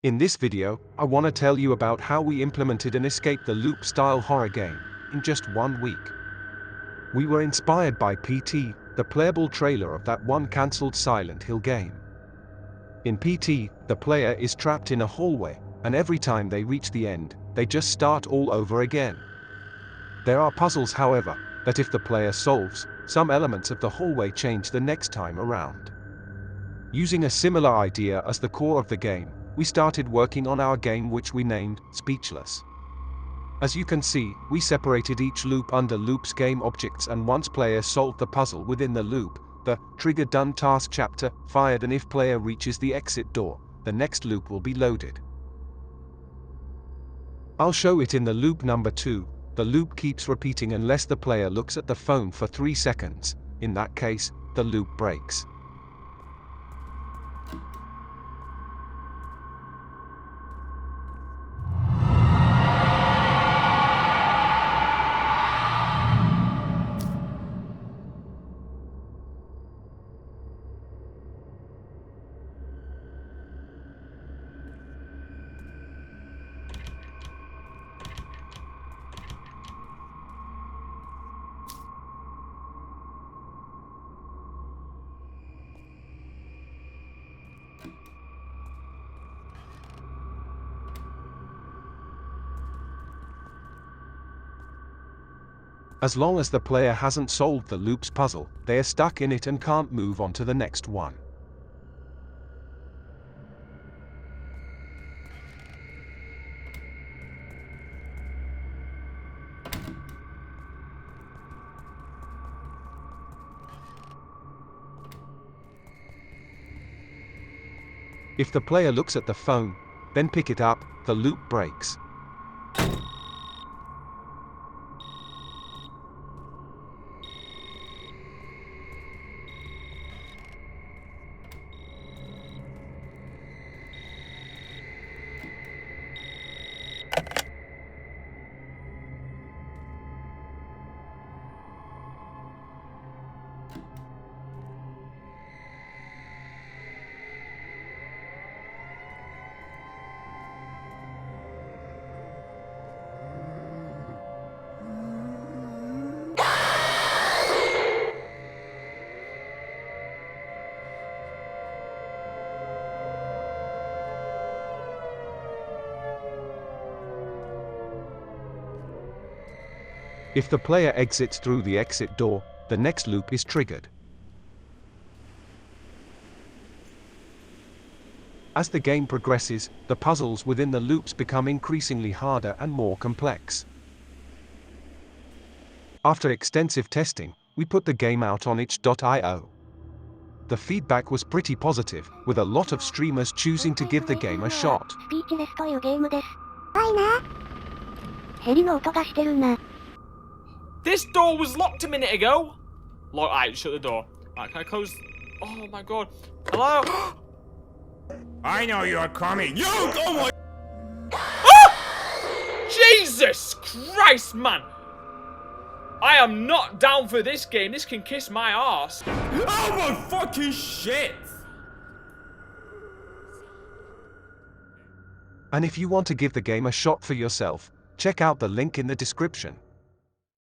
In this video, I want to tell you about how we implemented an escape the loop style horror game in just 1 week. We were inspired by PT, the playable trailer of that one cancelled Silent Hill game. In PT, the player is trapped in a hallway, and every time they reach the end, they just start all over again. There are puzzles, however, that if the player solves, some elements of the hallway change the next time around. Using a similar idea as the core of the game, we started working on our game, which we named Speechless. As you can see, we separated each loop under loops game objects, and once player solved the puzzle within the loop, the trigger done task chapter fired, and if player reaches the exit door, the next loop will be loaded. I'll show it in the loop number 2. The loop keeps repeating unless the player looks at the phone for 3 seconds. In that case, the loop breaks. As long as the player hasn't solved the loop's puzzle, they are stuck in it and can't move on to the next one. If the player looks at the phone, then pick it up, the loop breaks. If the player exits through the exit door, the next loop is triggered. As the game progresses, the puzzles within the loops become increasingly harder and more complex. After extensive testing, we put the game out on itch.io. The feedback was pretty positive, with a lot of streamers choosing to give the game a shot. Speechless というゲームです。怖いな。ヘリの音がしてるな。 This door was locked a minute ago. Alright, shut the door. Alright, can I close? Oh my god. Hello? I know you're coming. You! Oh my... Jesus Christ, man! I am not down for this game. This can kiss my ass. Oh my fucking shit! And if you want to give the game a shot for yourself, check out the link in the description.